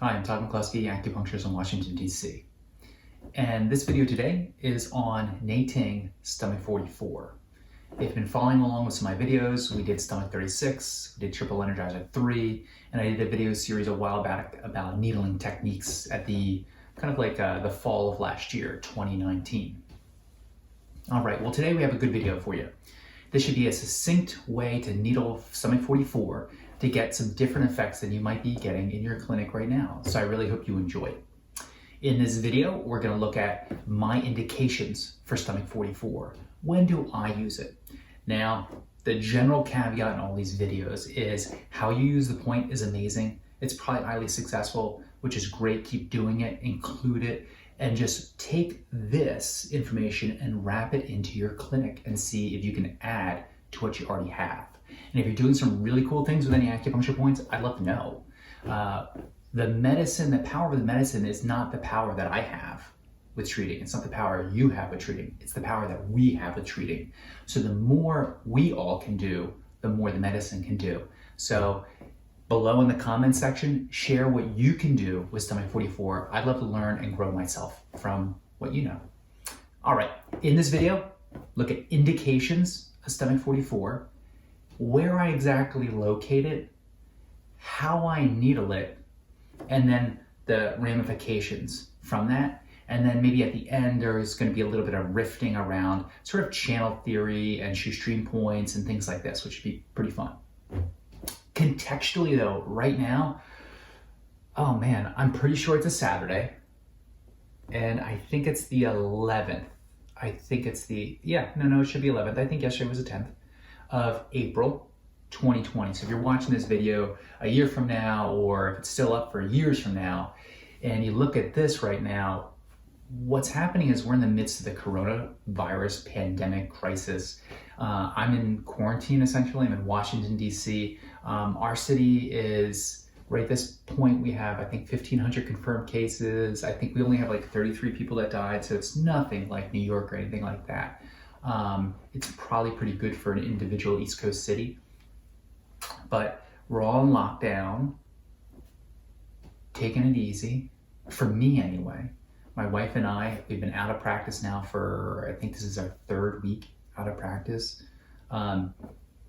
Hi, I'm Todd McCluskey, acupuncturist in Washington, D.C. And this video today is on Neiting stomach 44. If you've been following along with some of my videos, we did stomach 36, we did triple energizer 3, and I did a video series a while back about needling techniques at the the fall of last year, 2019. All right, well today we have a good video for you. This should be a succinct way to needle stomach 44 to get some different effects than you might be getting in your clinic right now. So I really hope you enjoy it. In this video, we're going to look at my indications for stomach 44. When do I use it? Now, the general caveat in all these videos is how you use the point is amazing. It's probably highly successful, which is great. Keep doing it, include it, and just take this information and wrap it into your clinic and see if you can add to what you already have. And if you're doing some really cool things with any acupuncture points, I'd love to know. The medicine, the power of the medicine is not the power that I have with treating. It's not the power you have with treating. It's the power that we have with treating. So the more we all can do, the more the medicine can do. So below in the comments section, share what you can do with stomach 44. I'd love to learn and grow myself from what you know. All right, in this video, look at indications of stomach 44, where I exactly locate it, how I needle it, and then the ramifications from that. And then maybe at the end, there's going to be a little bit of rifting around sort of channel theory and shoestring points and things like this, which should be pretty fun. Contextually though, right now, oh man, I'm pretty sure it's a Saturday. And I think it's the 11th. I think it's it should be 11th. I think yesterday was the 10th of April, 2020. So if you're watching this video a year from now, or if it's still up for years from now, and you look at this right now, what's happening is we're in the midst of the coronavirus pandemic crisis. I'm in quarantine, essentially. I'm in Washington, D.C. Our city is, right at this point, we have, I think, 1,500 confirmed cases. I think we only have like 33 people that died, so it's nothing like New York or anything like that. It's probably pretty good for an individual East Coast city. But we're all in lockdown, taking it easy, for me anyway. My wife and I, we've been out of practice now for, I think this is our 3rd week out of practice.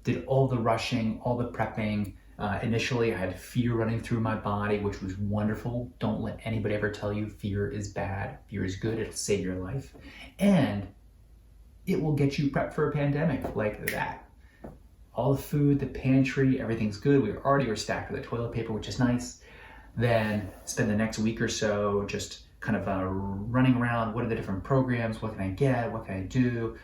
Did all the rushing, all the prepping. Initially, I had fear running through my body, which was wonderful. Don't let anybody ever tell you fear is bad. Fear is good. It'll save your life. And it will get you prepped for a pandemic like that. All the food, the pantry, everything's good. We already were stacked with the toilet paper, which is nice. Then spend the next week or so just kind of running around. What are the different programs? What can I get? What can I do?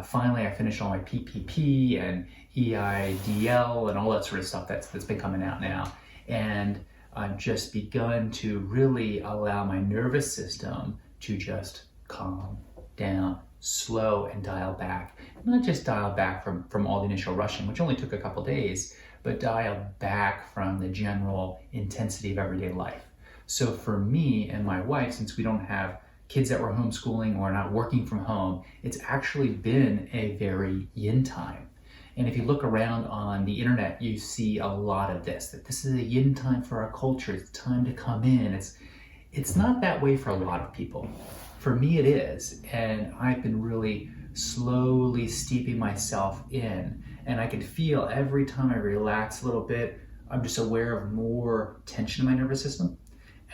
Finally, I finished all my PPP and EIDL and all that sort of stuff that's been coming out now. And I've just begun to really allow my nervous system to just calm down, slow, and dial back. Not just dial back from all the initial rushing, which only took a couple days, but dial back from the general intensity of everyday life. So for me and my wife, since we don't have kids that were homeschooling or not working from home, it's actually been a very yin time. And if you look around on the internet, you see a lot of this, that this is a yin time for our culture. It's time to come in. It's not that way for a lot of people. For me, it is. And I've been really slowly steeping myself in. And I can feel every time I relax a little bit, I'm just aware of more tension in my nervous system.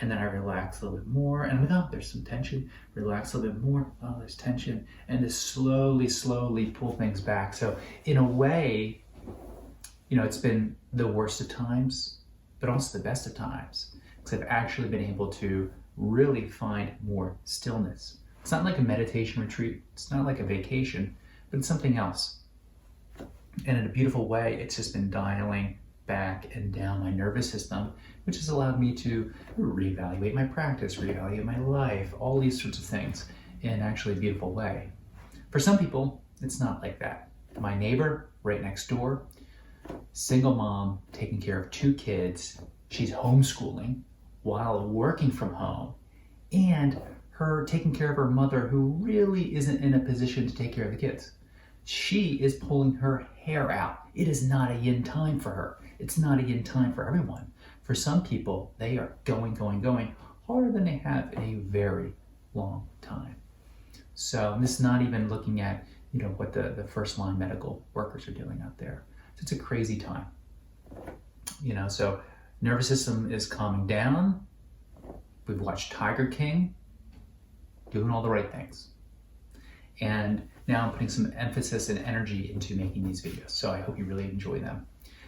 And then I relax a little bit more, and I'm like, oh, there's some tension. Relax a little bit more, oh, there's tension. And just slowly pull things back. So in a way, it's been the worst of times, but also the best of times. Because I've actually been able to really find more stillness. It's not like a meditation retreat. It's not like a vacation, but it's something else. And in a beautiful way, it's just been dialing back and down my nervous system, which has allowed me to reevaluate my practice, reevaluate my life, all these sorts of things in actually a beautiful way. For some people, it's not like that. My neighbor right next door, single mom, taking care of 2 kids. She's homeschooling while working from home, and her taking care of her mother who really isn't in a position to take care of the kids. She is pulling her hair out. It is not a yin time for her. It's not a yin time for everyone. For some people, they are going harder than they have in a very long time. So this is not even looking at, what the first line medical workers are doing out there. So it's a crazy time. So nervous system is calming down. We've watched Tiger King doing all the right things. And now I'm putting some emphasis and energy into making these videos. So I hope you really enjoy them.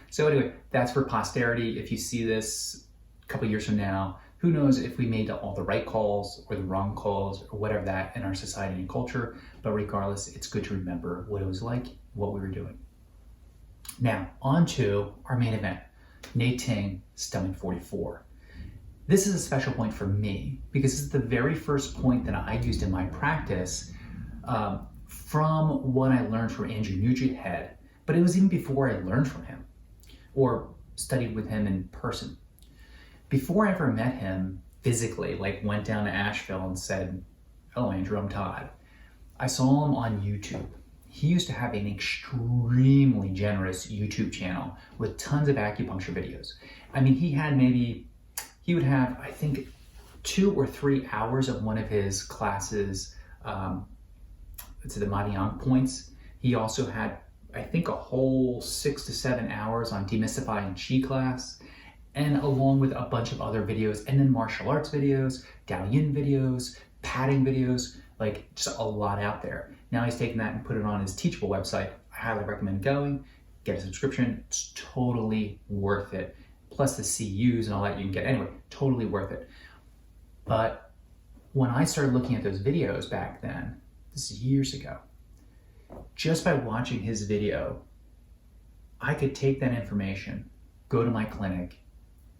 So anyway, that's for posterity. If you see this a couple years from now, who knows if we made all the right calls or the wrong calls or whatever that in our society and culture. But regardless, it's good to remember what it was like, what we were doing. Now, on to our main event, Neiting Stomach 44. This is a special point for me because this is the very first point that I used in my practice from what I learned from Andrew Nugent, but it was even before I learned from him or studied with him in person. Before I ever met him physically, like went down to Asheville and said, "Hello, Andrew, I'm Todd," I saw him on YouTube. He used to have an extremely generous YouTube channel with tons of acupuncture videos. I mean, he would have, I think, 2 or 3 hours of one of his classes, the Mahdiang points. He also had, I think, a whole 6 to 7 hours on demystifying Qi class, and along with a bunch of other videos, and then martial arts videos, Dao Yin videos, padding videos, like just a lot out there. Now he's taken that and put it on his Teachable website. I highly recommend going, get a subscription. It's totally worth it. Plus the CUs and all that you can get. Anyway, totally worth it. But when I started looking at those videos back then, this is years ago, just by watching his video, I could take that information, go to my clinic,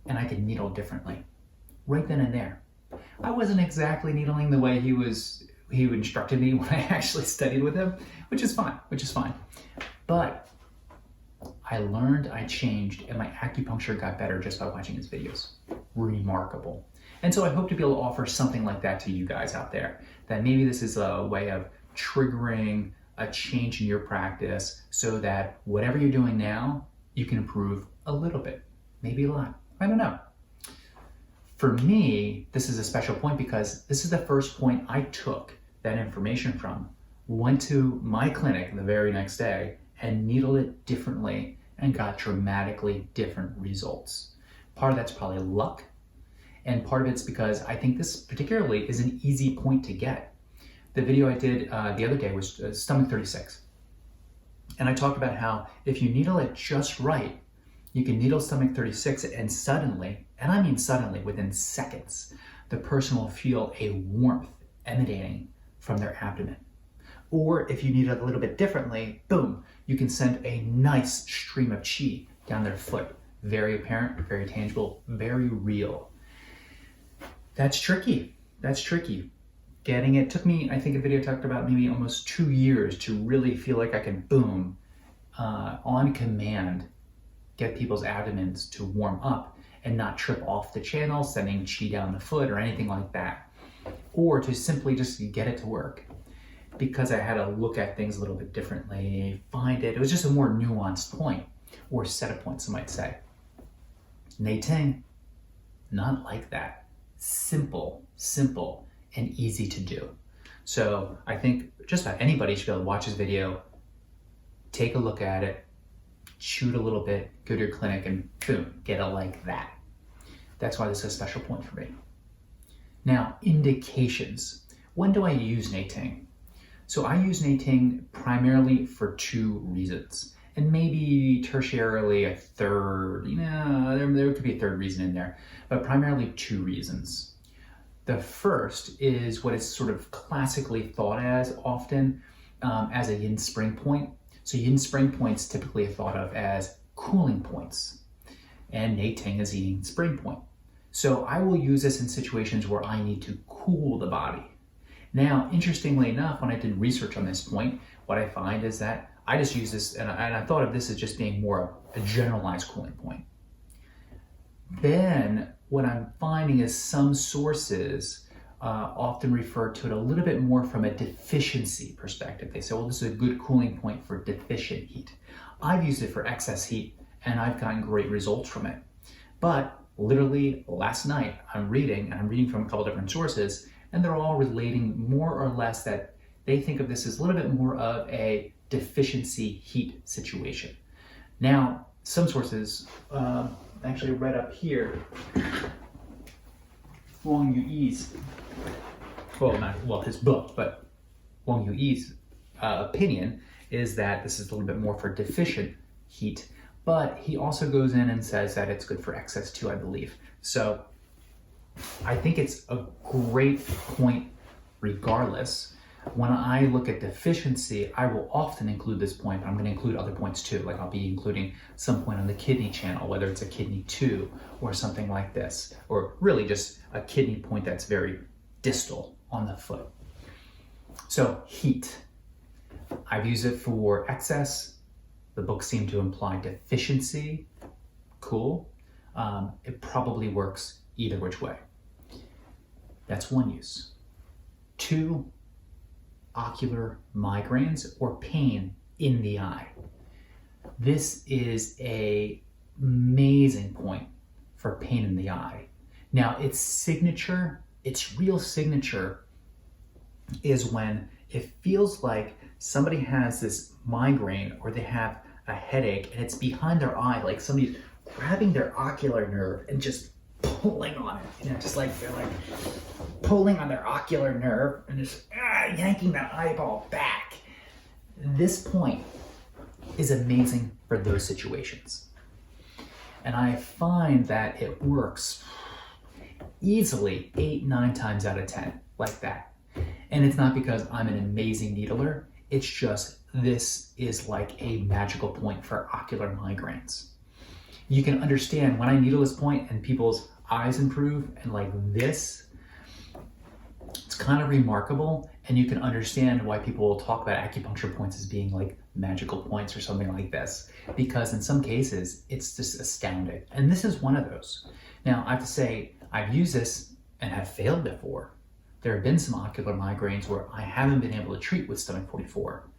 and I could needle differently, right then and there. I wasn't exactly needling the way he instructed me when I actually studied with him, which is fine. But I learned, I changed, and my acupuncture got better just by watching his videos. Remarkable. And so I hope to be able to offer something like that to you guys out there, that maybe this is a way of triggering a change in your practice so that whatever you're doing now, you can improve a little bit, maybe a lot. I don't know. For me, this is a special point because this is the first point I took that information from, went to my clinic the very next day and needled it differently and got dramatically different results. Part of that's probably luck, and part of it's because I think this particularly is an easy point to get. The video I did the other day was Stomach 36. And I talked about how if you needle it just right, you can needle Stomach 36 and suddenly, and I mean suddenly, within seconds, the person will feel a warmth emanating from their abdomen. Or if you need it a little bit differently, boom, you can send a nice stream of qi down their foot. Very apparent, very tangible, very real. That's tricky. Getting it took me, I think a video talked about maybe almost 2 years to really feel like I can boom, on command, get people's abdomens to warm up and not trip off the channel, sending qi down the foot or anything like that. Or to simply just get it to work. Because I had to look at things a little bit differently, it was just a more nuanced point, or set of points, some might say. Neiting, not like that. Simple, and easy to do. So I think just about anybody should be able to watch this video, take a look at it, shoot a little bit, go to your clinic, and boom, get it like that. That's why this is a special point for me. Now, indications. When do I use Neiting? So I use Neiting primarily for 2 reasons, and maybe tertiarily a third, there could be a third reason in there, but primarily 2 reasons. The first is what is sort of classically thought as often as a yin spring point. So yin spring points typically are thought of as cooling points, and Neiting is a yin spring point. So I will use this in situations where I need to cool the body. Now, interestingly enough, when I did research on this point, what I find is that I just use this, and I thought of this as just being more a generalized cooling point. Then what I'm finding is some sources often refer to it a little bit more from a deficiency perspective. They say, well, this is a good cooling point for deficient heat. I've used it for excess heat, and I've gotten great results from it. But Literally last night, I'm reading from a couple different sources, and they're all relating more or less that they think of this as a little bit more of a deficiency heat situation. Now, some sources, actually right up here, Wang Yuyi's, his book, but Wang Yuyi's opinion is that this is a little bit more for deficient heat, but he also goes in and says that it's good for excess too, I believe. So I think it's a great point regardless. When I look at deficiency, I will often include this point, but I'm going to include other points too. Like I'll be including some point on the kidney channel, whether it's a kidney 2 or something like this, or really just a kidney point that's very distal on the foot. So heat, I've used it for excess. The book seemed to imply deficiency. Cool. It probably works either which way. That's one use. 2, ocular migraines or pain in the eye. This is an amazing point for pain in the eye. Now, its real signature is when it feels like somebody has this migraine or they have a headache and it's behind their eye, like somebody's grabbing their ocular nerve and just pulling on it, just like they're like pulling on their ocular nerve and just yanking that eyeball back. This point is amazing for those situations. And I find that it works easily 8-9 times out of 10 like that. And it's not because I'm an amazing needler, it's just this is like a magical point for ocular migraines. You can understand when I needle this point and people's eyes improve and like this, it's kind of remarkable, and you can understand why people will talk about acupuncture points as being like magical points or something like this, because in some cases it's just astounding. And this is one of those. Now I have to say, I've used this and have failed before. There have been some ocular migraines where I haven't been able to treat with stomach 44,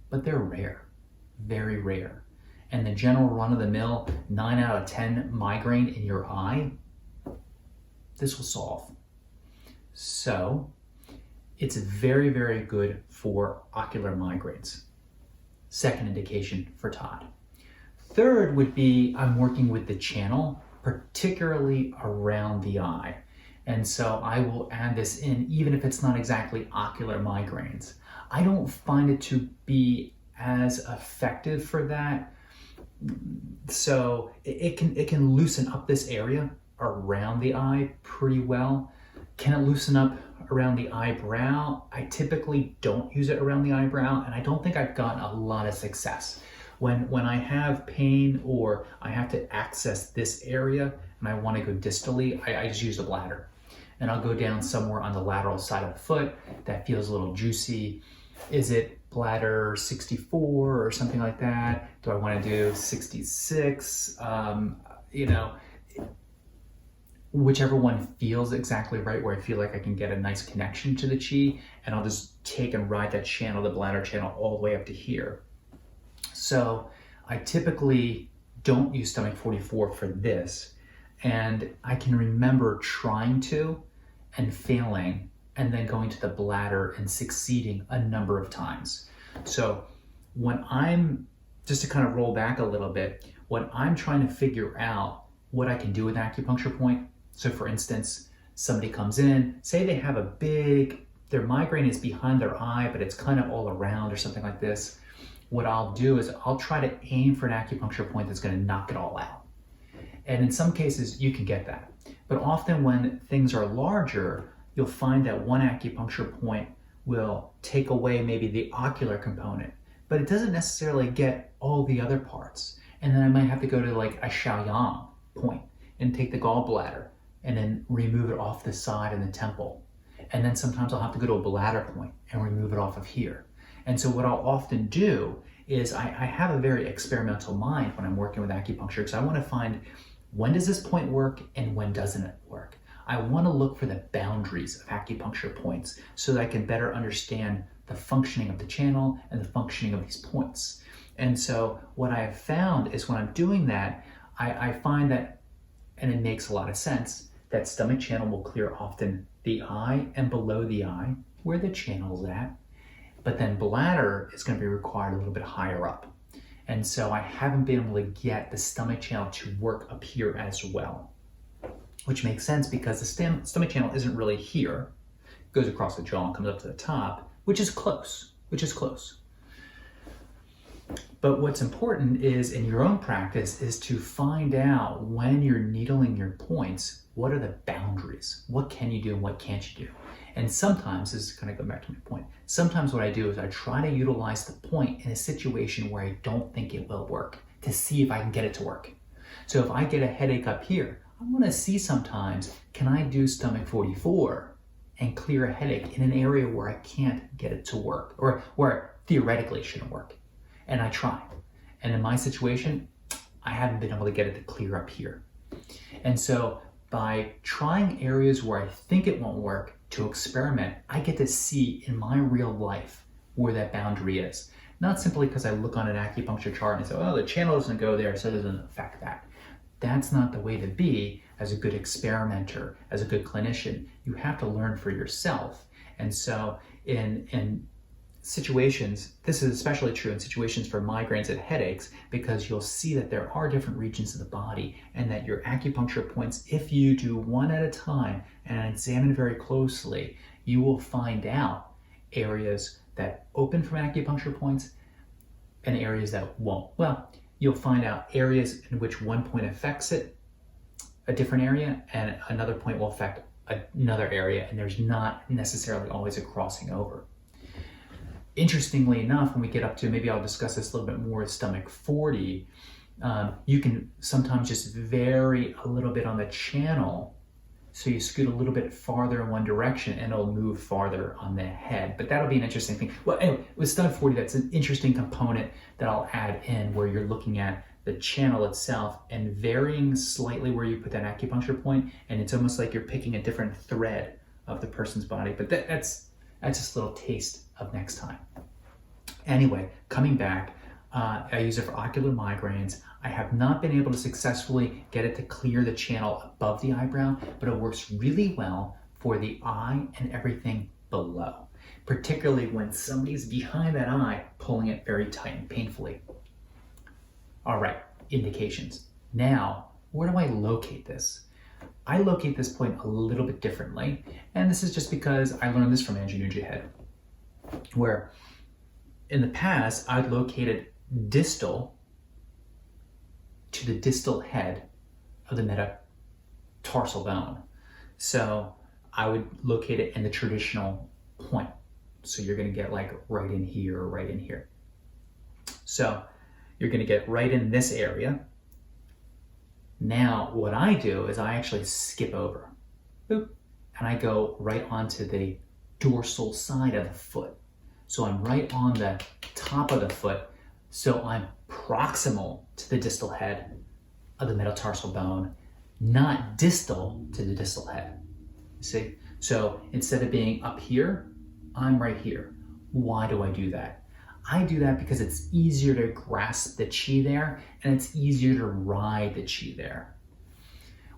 but they're rare, very rare. And the general run-of-the-mill 9 out of 10 migraine in your eye, this will solve. So it's very, very good for ocular migraines. Second indication for Todd. Third would be I'm working with the channel, particularly around the eye. And so I will add this in even if it's not exactly ocular migraines. I don't find it to be as effective for that. So it can loosen up this area around the eye pretty well. Can it loosen up around the eyebrow? I typically don't use it around the eyebrow, and I don't think I've gotten a lot of success. When I have pain or I have to access this area and I want to go distally, I just use the bladder. And I'll go down somewhere on the lateral side of the foot that feels a little juicy. Is it bladder 64 or something like that? Do I want to do 66? Whichever one feels exactly right, where I feel like I can get a nice connection to the chi, and I'll just take and ride that channel, the bladder channel, all the way up to here. So I typically don't use stomach 44 for this, and I can remember trying to and failing, and then going to the bladder and succeeding a number of times. So when I'm, just to kind of roll back a little bit, when I'm trying to figure out what I can do with an acupuncture point, so for instance, somebody comes in, say they have their migraine is behind their eye, but it's kind of all around or something like this. What I'll do is I'll try to aim for an acupuncture point that's going to knock it all out. And in some cases, you can get that. But often when things are larger, you'll find that one acupuncture point will take away maybe the ocular component, but it doesn't necessarily get all the other parts. And then I might have to go to like a Shaoyang point and take the gallbladder and then remove it off the side and the temple. And then sometimes I'll have to go to a bladder point and remove it off of here. And so what I'll often do is I have a very experimental mind when I'm working with acupuncture, because I want to find when does this point work and when doesn't it work. I want to look for the boundaries of acupuncture points so that I can better understand the functioning of the channel and the functioning of these points. And so what I have found is when I'm doing that, I find that and it makes a lot of sense that stomach channel will clear often the eye and below the eye, where the channel's at, but then bladder is going to be required a little bit higher up. And so I haven't been able to get the stomach channel to work up here as well, which makes sense because the stomach channel isn't really here. It goes across the jaw and comes up to the top, which is close. But what's important is in your own practice is to find out when you're needling your points, what are the boundaries? What can you do and what can't you do? And sometimes, this is kind of go back to my point, sometimes what I do is I try to utilize the point in a situation where I don't think it will work to see if I can get it to work. So if I get a headache up here, I want to see sometimes, can I do stomach 44 and clear a headache in an area where I can't get it to work or where theoretically it shouldn't work? And I try. And in my situation, I haven't been able to get it to clear up here. And so by trying areas where I think it won't work to experiment, I get to see in my real life where that boundary is. Not simply because I look on an acupuncture chart and say, oh, the channel doesn't go there, so it doesn't affect that. That's not the way to be as a good experimenter, as a good clinician. You have to learn for yourself. And so in situations, this is especially true in situations for migraines and headaches, because you'll see that there are different regions of the body and that your acupuncture points, if you do one at a time and examine very closely, you will find out areas that open from acupuncture points and areas that won't. Well, you'll find out areas in which one point affects it, a different area, and another point will affect another area, and there's not necessarily always a crossing over. Interestingly enough, when we get up to, maybe I'll discuss this a little bit more, stomach 40, you can sometimes just vary a little bit on the channel. So you scoot a little bit farther in one direction and it'll move farther on the head. But that'll be an interesting thing. Well, anyway, with stomach 40, that's an interesting component that I'll add in, where you're looking at the channel itself and varying slightly where you put that acupuncture point, and it's almost like you're picking a different thread of the person's body. But that's just a little taste of next time. Anyway, coming back, I use it for ocular migraines. I have not been able to successfully get it to clear the channel above the eyebrow, but it works really well for the eye and everything below, particularly when somebody's behind that eye pulling it very tight and painfully. All right, indications. Now, where do I locate this? I locate this point a little bit differently, and this is just because I learned this from Andrew Nugent, where in the past I'd located distal to the distal head of the metatarsal bone. So I would locate it in the traditional point. So you're gonna get like right in here or right in here. So you're gonna get right in this area. Now, what I do is I actually skip over, boop, and I go right onto the dorsal side of the foot. So I'm right on the top of the foot, so I'm proximal to the distal head of the metatarsal bone, not distal to the distal head. You see? So instead of being up here, I'm right here. Why do I do that? I do that because it's easier to grasp the chi there, and it's easier to ride the chi there.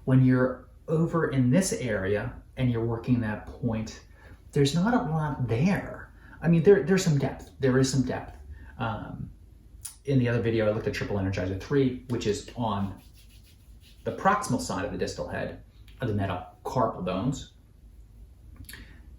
When you're over in this area and you're working that point, there's not a lot there. I mean, there's some depth. There is some depth. In the other video, I looked at Triple Energizer 3, which is on the proximal side of the distal head of the metacarpal bones.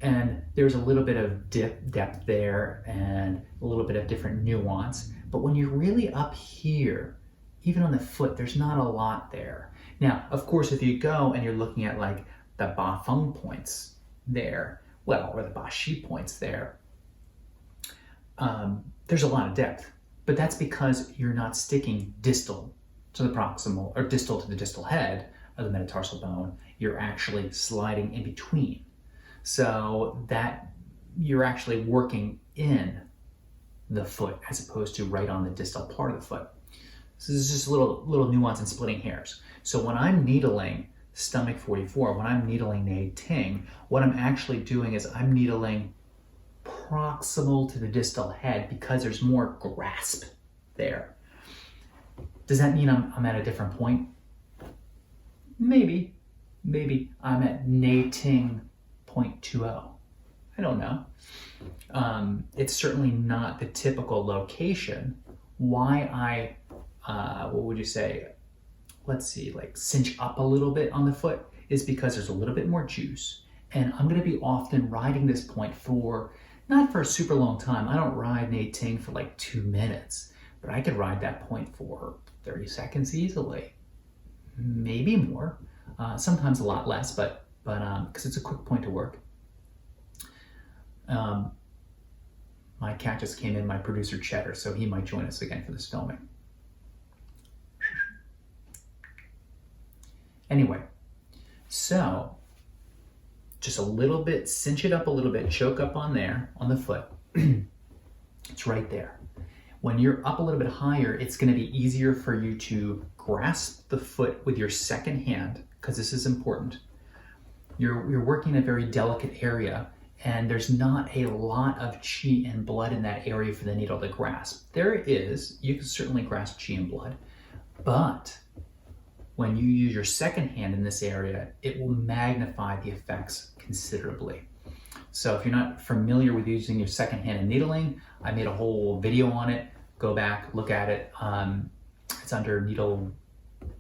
And there's a little bit of depth there and a little bit of different nuance. But when you're really up here, even on the foot, there's not a lot there. Now, of course, if you go and you're looking at like the Ba Feng points there, well, or the Ba Shi points there, there's a lot of depth. But that's because you're not sticking distal to the proximal or distal to the distal head of the metatarsal bone. You're actually sliding in between. So that you're actually working in the foot as opposed to right on the distal part of the foot. So this is just a little nuance in splitting hairs. So when I'm needling stomach 44, when I'm needling Neiting, what I'm actually doing is I'm needling proximal to the distal head because there's more grasp there. Does that mean I'm at a different point? Maybe I'm at Neiting 0.20. I don't know. It's certainly not the typical location. Why what would you say? Let's see, like cinch up a little bit on the foot is because there's a little bit more juice. And I'm going to be often riding this point not for a super long time. I don't ride Neiting for like 2 minutes, but I could ride that point for 30 seconds easily, maybe more. Sometimes a lot less, but because it's a quick point to work. My cat just came in, my producer Cheddar, so he might join us again for this filming. Anyway, so just a little bit, cinch it up a little bit, choke up on there, on the foot. It's right there. When you're up a little bit higher, it's going to be easier for you to grasp the foot with your second hand, because this is important. You're working in a very delicate area, and there's not a lot of chi and blood in that area for the needle to grasp. There is, you can certainly grasp chi and blood, but when you use your second hand in this area, it will magnify the effects considerably. So if you're not familiar with using your second hand in needling, I made a whole video on it. Go back, look at it. It's under Needle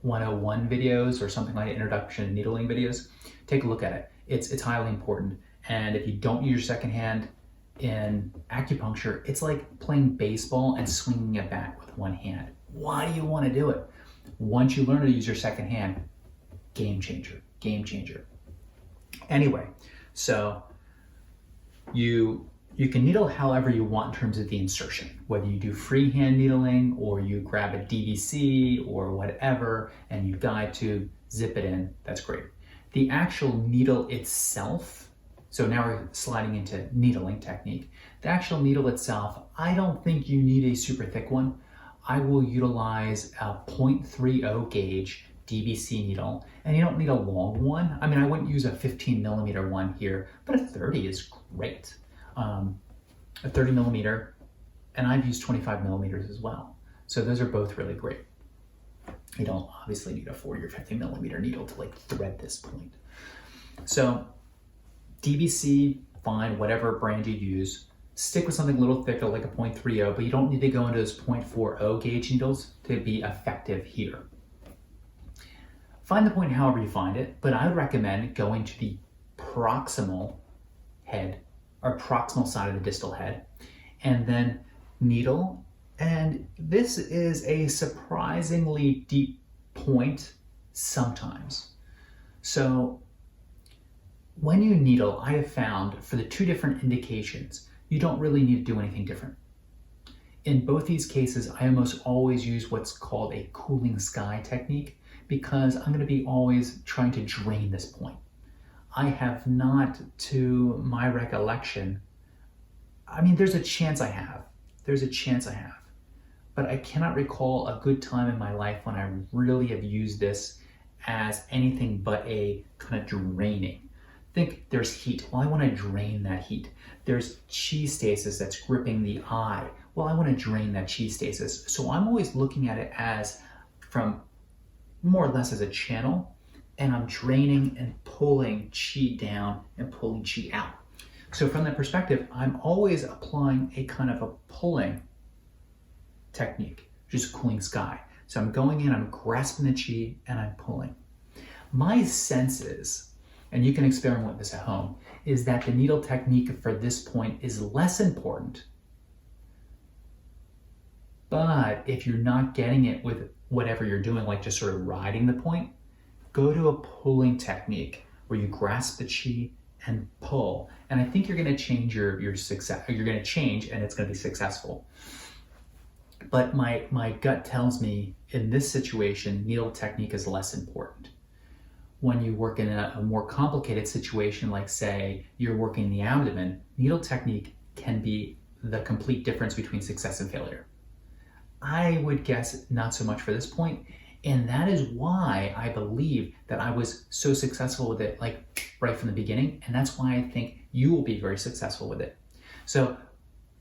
101 videos or something like Introduction to Needling videos. Take a look at it. It's highly important. And if you don't use your second hand in acupuncture, it's like playing baseball and swinging a bat with one hand. Why do you want to do it? Once you learn to use your second hand, game changer, game changer. Anyway, so you can needle however you want in terms of the insertion, whether you do freehand needling or you grab a DVC or whatever and you guide to zip it in, that's great. The actual needle itself, so now we're sliding into needling technique. The actual needle itself, I don't think you need a super thick one. I will utilize a 0.30 gauge DVC needle, and you don't need a long one. I mean, I wouldn't use a 15 millimeter one here, but a 30 is great. A 30 millimeter, and I've used 25 millimeters as well. So those are both really great. You don't obviously need a 40 or 50 millimeter needle to like thread this point. So DVC, fine, whatever brand you use. Stick with something a little thicker like a 0.30, but you don't need to go into those 0.40 gauge needles to be effective here. Find the point however you find it, but I would recommend going to the proximal head or proximal side of the distal head and then needle. And this is a surprisingly deep point sometimes. So when you needle, I have found for the two different indications, you don't really need to do anything different. In both these cases, I almost always use what's called a cooling sky technique because I'm going to be always trying to drain this point. I have not, to my recollection, I mean, there's a chance I have, but I cannot recall a good time in my life when I really have used this as anything but a kind of draining. Think there's heat. Well, I want to drain that heat. There's chi stasis that's gripping the eye. Well, I want to drain that chi stasis. So I'm always looking at it as from more or less as a channel, and I'm draining and pulling chi down and pulling chi out. So from that perspective, I'm always applying a kind of a pulling technique, just cooling sky. So I'm going in, I'm grasping the chi, and I'm pulling. My sense is, and you can experiment with this at home, is that the needle technique for this point is less important. But if you're not getting it with whatever you're doing, like just sort of riding the point, go to a pulling technique where you grasp the chi and pull. And I think you're going to change your success. You're going to change, and it's going to be successful. But my gut tells me in this situation, needle technique is less important. When you work in a more complicated situation, like say you're working the abdomen, needle technique can be the complete difference between success and failure. I would guess not so much for this point, and that is why I believe that I was so successful with it like right from the beginning, and that's why I think you will be very successful with it. So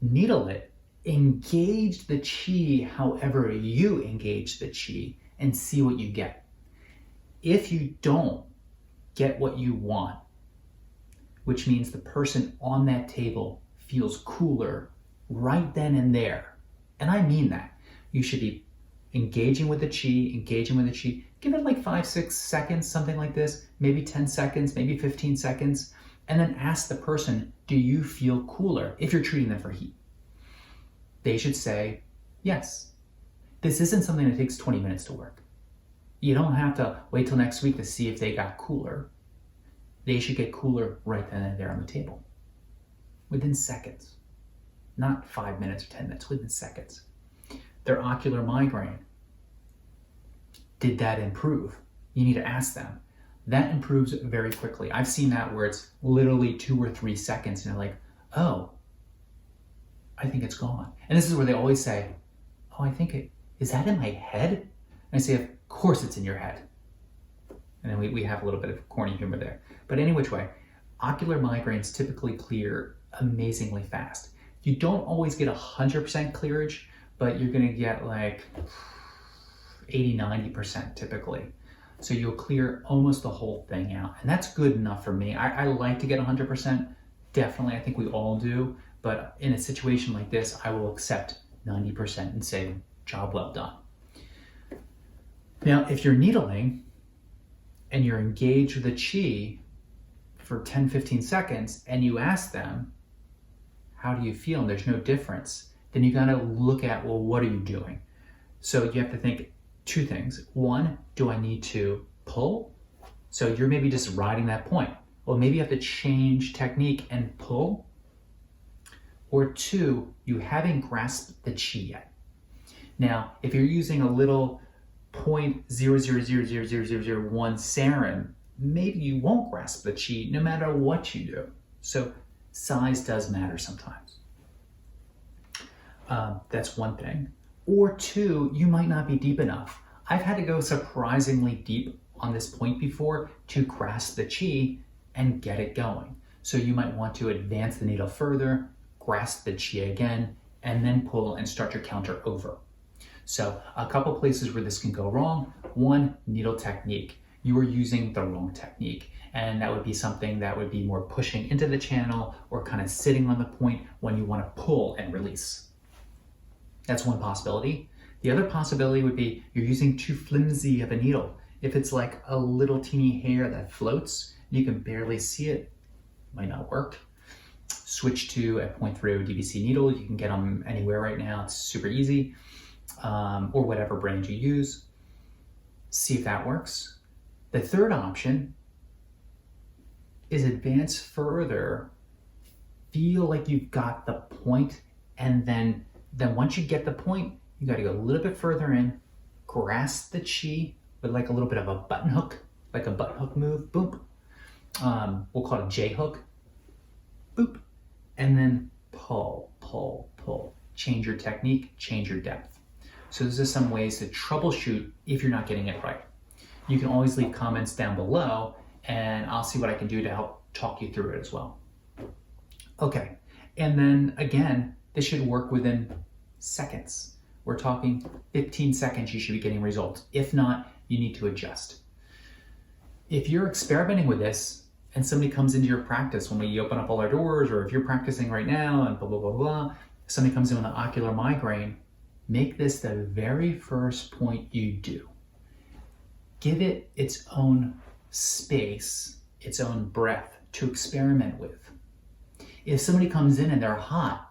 needle it, engage the chi however you engage the chi, and see what you get. If you don't get what you want, which means the person on that table feels cooler right then and there, and I mean that, you should be engaging with the chi. Give it like 5-6 seconds, something like this, maybe 10 seconds, maybe 15 seconds, and then ask the person, do you feel cooler, if you're treating them for heat? They should say, yes. This isn't something that takes 20 minutes to work. You don't have to wait till next week to see if they got cooler. They should get cooler right then and there on the table. Within seconds. Not 5 minutes or 10 minutes, within seconds. Their ocular migraine, did that improve? You need to ask them. That improves very quickly. I've seen that where it's literally 2 or 3 seconds and they're like, oh, I think it's gone. And this is where they always say, oh, is that in my head? And I say, of course it's in your head. And then we have a little bit of corny humor there. But any which way, ocular migraines typically clear amazingly fast. You don't always get 100% clearage, but you're gonna get like 80-90% typically. So you'll clear almost the whole thing out. And that's good enough for me. I like to get 100%, definitely, I think we all do. But in a situation like this, I will accept 90% and say, job well done. Now, if you're needling and you're engaged with the chi for 10-15 seconds and you ask them, how do you feel? And there's no difference. Then you gotta look at, well, what are you doing? So you have to think 2 things. 1, do I need to pull? So you're maybe just riding that point. Well, maybe you have to change technique and pull. Or 2, you haven't grasped the chi yet. Now, if you're using a little 0.0000001 sarin, maybe you won't grasp the chi no matter what you do. So size does matter sometimes. That's one thing. Or 2, you might not be deep enough. I've had to go surprisingly deep on this point before to grasp the chi and get it going. So you might want to advance the needle further, grasp the chi again, and then pull and start your counter over. So a couple places where this can go wrong. 1, needle technique. You are using the wrong technique. And that would be something that would be more pushing into the channel or kind of sitting on the point when you want to pull and release. That's one possibility. The other possibility would be you're using too flimsy of a needle. If it's like a little teeny hair that floats, you can barely see it, might not work. Switch to a 0.30 DBC needle. You can get them anywhere right now. It's super easy. Or whatever brand you use. See if that works. The third option is advance further, feel like you've got the point, and then once you get the point, you got to go a little bit further in, grasp the chi with like a little bit of a button hook, like a button hook move, boop. We'll call it a J hook, boop, and then pull, pull, pull. Change your technique, change your depth. So those are some ways to troubleshoot if you're not getting it right. You can always leave comments down below and I'll see what I can do to help talk you through it as well. Okay, and then again, this should work within seconds. We're talking 15 seconds you should be getting results. If not, you need to adjust. If you're experimenting with this and somebody comes into your practice when we open up all our doors, or if you're practicing right now and blah, blah, blah, blah, somebody comes in with an ocular migraine, make this the very first point you do. Give it its own space, its own breath to experiment with. If somebody comes in and they're hot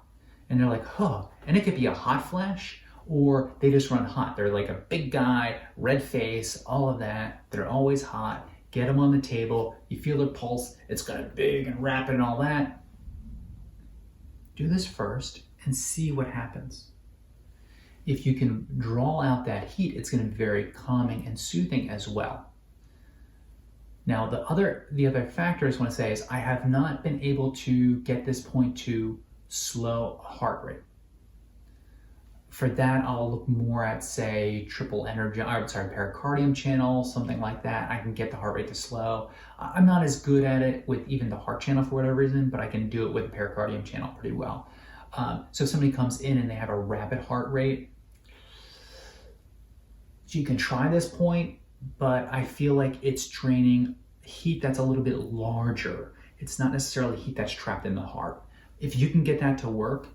and they're like, huh, and it could be a hot flash or they just run hot. They're like a big guy, red face, all of that. They're always hot. Get them on the table. You feel their pulse. It's kind of big and rapid and all that. Do this first and see what happens. If you can draw out that heat, it's going to be very calming and soothing as well. Now, the other factor I want to say is I have not been able to get this point to slow heart rate. For that, I'll look more at, say, pericardium channel, something like that. I can get the heart rate to slow. I'm not as good at it with even the heart channel for whatever reason, but I can do it with the pericardium channel pretty well. So if somebody comes in and they have a rapid heart rate, you can try this point, but I feel like it's draining heat that's a little bit larger. It's not necessarily heat that's trapped in the heart. If you can get that to work,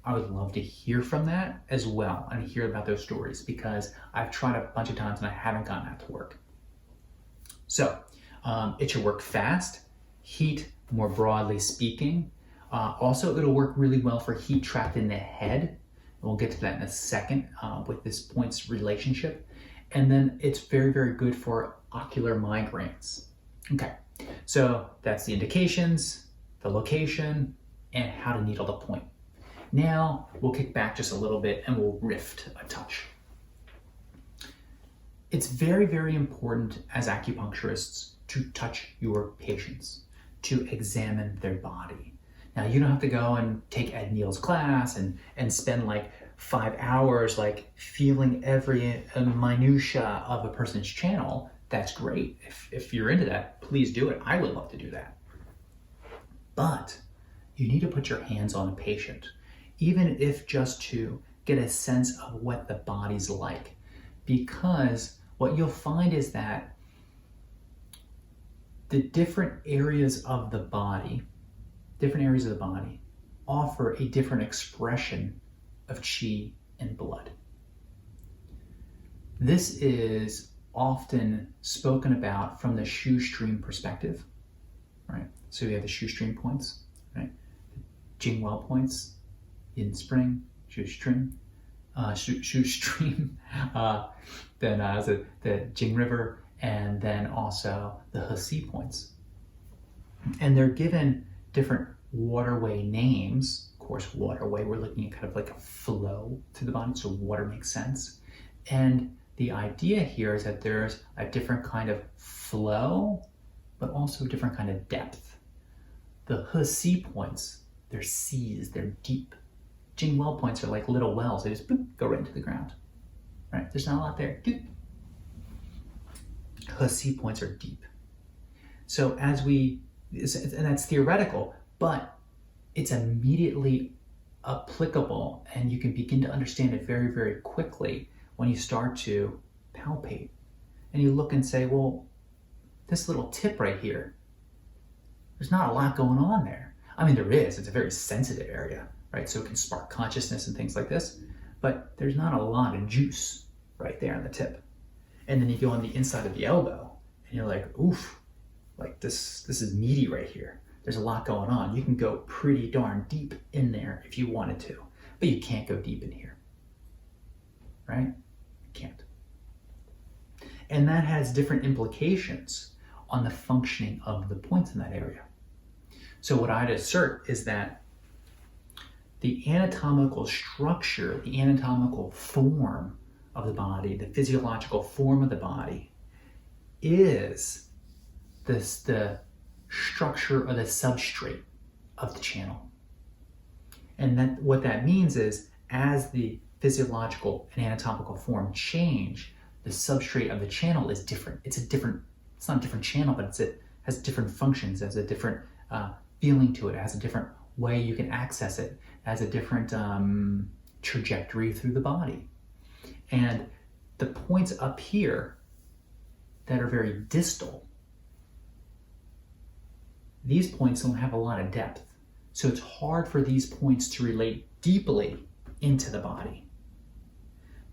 I would love to hear from that as well and hear about those stories, because I've tried a bunch of times and I haven't gotten that to work. So it should work fast. Heat, more broadly speaking. Also, it'll work really well for heat trapped in the head. We'll get to that in a second with this points relationship. And then it's very, very good for ocular migraines. Okay, so that's the indications, the location, and how to needle the point. Now we'll kick back just a little bit and we'll riff a touch. It's very, very important as acupuncturists to touch your patients, to examine their body. Now, you don't have to go and take Ed Neal's class and spend like 5 hours like feeling every minutia of a person's channel. That's great. If you're into that, please do it. I would love to do that. But you need to put your hands on a patient, even if just to get a sense of what the body's like. Because what you'll find is that the different areas of the body offer a different expression of qi and blood. This is often spoken about from the shoestring perspective, right? So we have the shoestring points, right? Jingwell points, yin spring, shoestring, then the Jing River, and then also the He points. And they're given different waterway names. Of course, waterway, we're looking at kind of like a flow through the body, so water makes sense. And the idea here is that there's a different kind of flow, but also a different kind of depth. The He points, they're seas, they're deep. Jing well points are like little wells, they just boop, go right into the ground. Right? There's not a lot there. He points are deep. So and that's theoretical, but it's immediately applicable, and you can begin to understand it very, very quickly when you start to palpate. And you look and say, well, this little tip right here, there's not a lot going on there. I mean, there is. It's a very sensitive area, right? So it can spark consciousness and things like this, but there's not a lot of juice right there on the tip. And then you go on the inside of the elbow, and you're like, oof, like this is meaty right here. There's a lot going on. You can go pretty darn deep in there if you wanted to, but you can't go deep in here, right? You can't. And that has different implications on the functioning of the points in that area. So what I'd assert is that the anatomical structure, the anatomical form of the body, the physiological form of the body is the structure or the substrate of the channel. And that what that means is, as the physiological and anatomical form change, the substrate of the channel is different. It's not a different channel, but it has different functions, it has a different feeling to it, it has a different way you can access it, it has a different trajectory through the body. And the points up here that are very distal, these points don't have a lot of depth. So it's hard for these points to relate deeply into the body.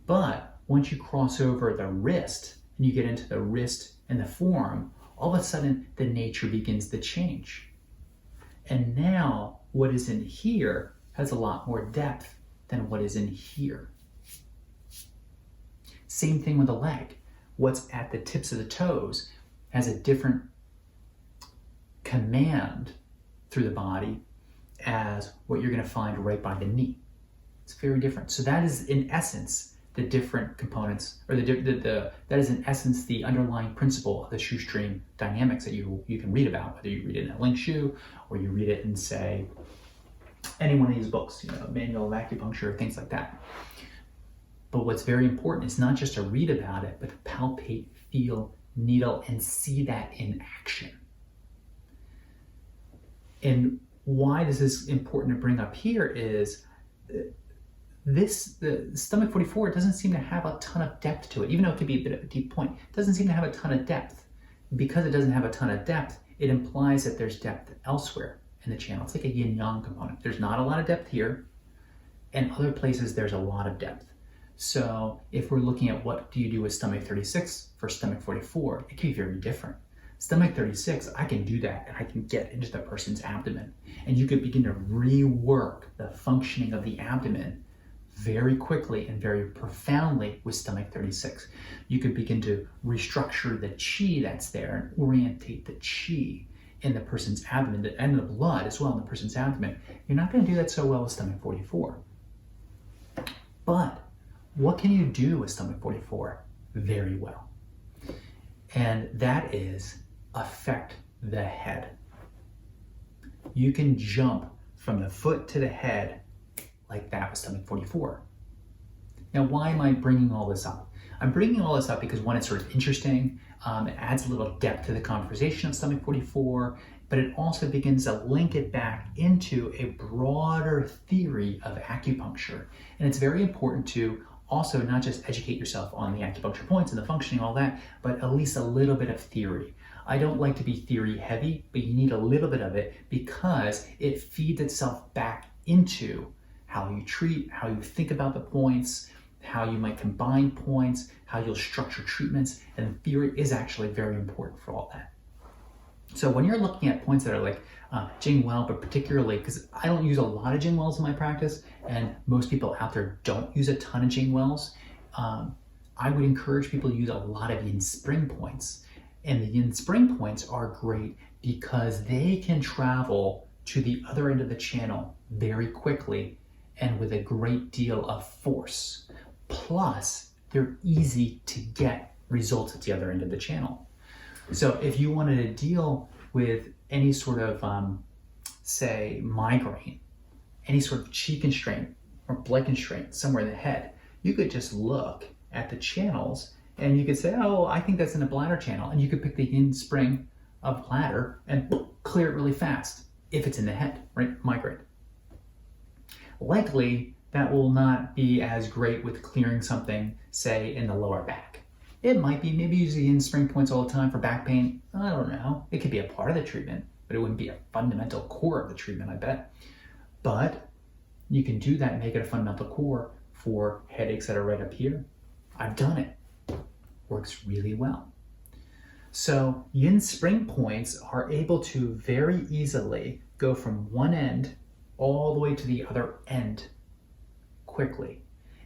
But once you cross over the wrist and you get into the wrist and the forearm, all of a sudden the nature begins to change. And now what is in here has a lot more depth than what is in here. Same thing with the leg. What's at the tips of the toes has a different command through the body as what you're going to find right by the knee. It's very different. So that is in essence the different components, or that is in essence the underlying principle of the shoestring dynamics that you can read about, whether you read it in a Link Shoe or you read it in, say, any one of these books, Manual of Acupuncture, things like that. But what's very important is not just to read about it, but to palpate, feel, needle, and see that in action. And why this is important to bring up here is The stomach 44 doesn't seem to have a ton of depth to it, even though it could be a bit of a deep point. It doesn't seem to have a ton of depth. Because it doesn't have a ton of depth, it implies that there's depth elsewhere in the channel. It's like a yin-yang component. There's not a lot of depth here, and other places there's a lot of depth. So if we're looking at what do you do with stomach 36 for stomach 44, it can be very different. Stomach 36, I can do that and I can get into the person's abdomen. And you could begin to rework the functioning of the abdomen very quickly and very profoundly with stomach 36. You could begin to restructure the chi that's there and orientate the chi in the person's abdomen and the blood as well in the person's abdomen. You're not going to do that so well with stomach 44. But what can you do with stomach 44 very well? And that is affect the head. You can jump from the foot to the head like that with stomach 44. Now, why am I bringing all this up? I'm bringing all this up because one, it's sort of interesting. It adds a little depth to the conversation of stomach 44, but it also begins to link it back into a broader theory of acupuncture. And it's very important to also not just educate yourself on the acupuncture points and the functioning, all that, but at least a little bit of theory. I don't like to be theory heavy, but you need a little bit of it because it feeds itself back into how you treat, how you think about the points, how you might combine points, how you'll structure treatments, and theory is actually very important for all that. So when you're looking at points that are like Jing Well, but particularly, because I don't use a lot of Jing Wells in my practice, and most people out there don't use a ton of Jing Wells, I would encourage people to use a lot of Yin Spring points. And the Yin Spring points are great because they can travel to the other end of the channel very quickly and with a great deal of force. Plus, they're easy to get results at the other end of the channel. So if you wanted to deal with any sort of, say, migraine, any sort of chi constraint or blood constraint somewhere in the head, you could just look at the channels and you could say, oh, I think that's in the bladder channel. And you could pick the Yin Spring of bladder and clear it really fast if it's in the head, right? Migraine. Likely, that will not be as great with clearing something, say, in the lower back. It might be, maybe using Yin Spring points all the time for back pain. I don't know. It could be a part of the treatment, but it wouldn't be a fundamental core of the treatment, I bet. But you can do that and make it a fundamental core for headaches that are right up here. I've done it. Works really well. So Yin Spring points are able to very easily go from one end all the way to the other end quickly.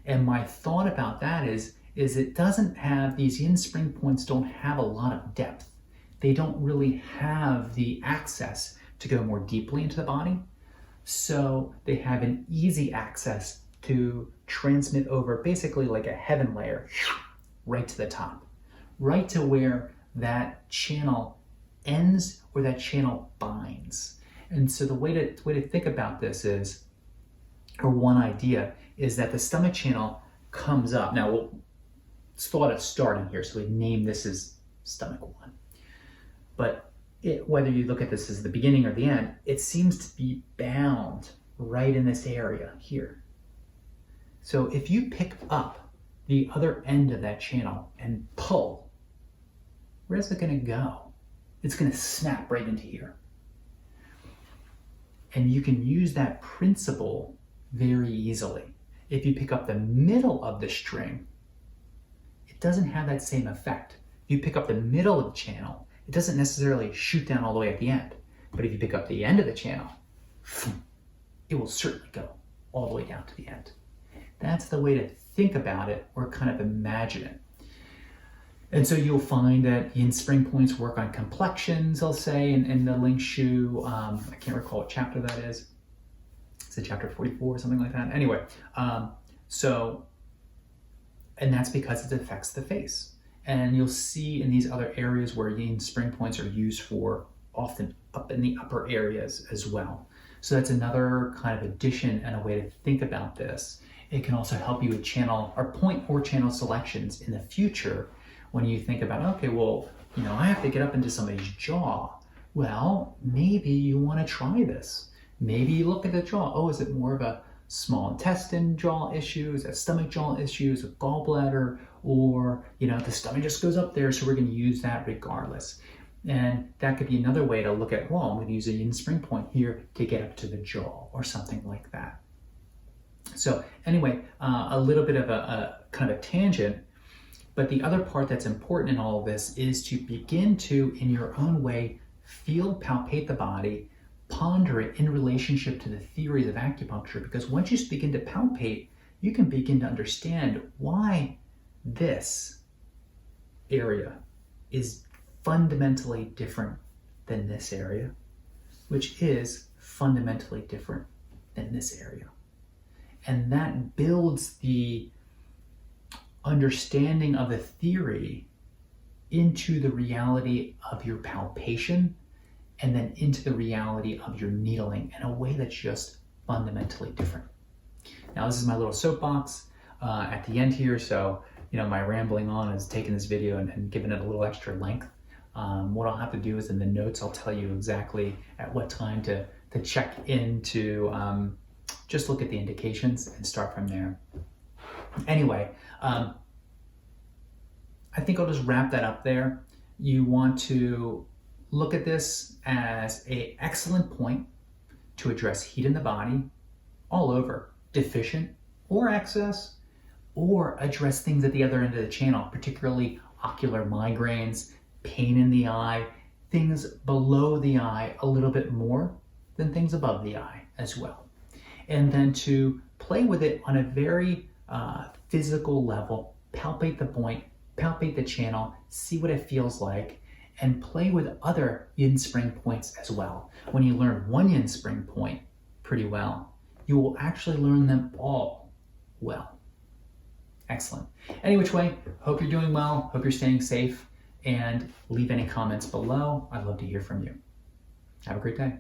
And my thought about that is it doesn't have, these Yin Spring points don't have a lot of depth. They don't really have the access to go more deeply into the body. So they have an easy access to transmit over basically like a heaven layer right to the top, right to where that channel ends or that channel binds. And so the way to think about this is, or one idea, is that the stomach channel comes up. Now, let's thought of starting here, so we name this as stomach 1. But whether you look at this as the beginning or the end, it seems to be bound right in this area here. So if you pick up the other end of that channel and pull, where's it going to go? It's going to snap right into here. And you can use that principle very easily. If you pick up the middle of the string, it doesn't have that same effect. If you pick up the middle of the channel, it doesn't necessarily shoot down all the way at the end. But if you pick up the end of the channel, it will certainly go all the way down to the end. That's the way to think about it or kind of imagine it. And so you'll find that Yin Spring points work on complexions, I'll say, in the Ling Shu. I can't recall what chapter that is. It's a chapter 44 or something like that. Anyway, and that's because it affects the face. And you'll see in these other areas where Yin Spring points are used for, often up in the upper areas as well. So that's another kind of addition and a way to think about this. It can also help you with channel or point or channel selections in the future when you think about, okay, well, I have to get up into somebody's jaw. Well, maybe you want to try this. Maybe you look at the jaw. Oh, is it more of a small intestine jaw issues, stomach jaw issues, a gallbladder, or the stomach just goes up there, so we're going to use that regardless. And that could be another way to look at, well, I'm going to use a yin spring point here to get up to the jaw or something like that. So anyway, a little bit of a kind of a tangent, but the other part that's important in all of this is to begin to, in your own way, feel, palpate the body, ponder it in relationship to the theories of acupuncture, because once you begin to palpate, you can begin to understand why this area is fundamentally different than this area, which is fundamentally different than this area. And that builds the understanding of the theory into the reality of your palpation, and then into the reality of your needling in a way that's just fundamentally different. Now, this is my little soapbox at the end here, so my rambling on is taking this video and giving it a little extra length. What I'll have to do is in the notes, I'll tell you exactly at what time to check in to just look at the indications and start from there. Anyway, I think I'll just wrap that up there. You want to look at this as an excellent point to address heat in the body all over, deficient or excess, or address things at the other end of the channel, particularly ocular migraines, pain in the eye, things below the eye a little bit more than things above the eye as well. And then to play with it on a very physical level, palpate the point, palpate the channel, see what it feels like, and play with other yin spring points as well. When you learn one yin spring point pretty well, you will actually learn them all well. Excellent. Any which way, hope you're doing well, hope you're staying safe, and leave any comments below. I'd love to hear from you. Have a great day.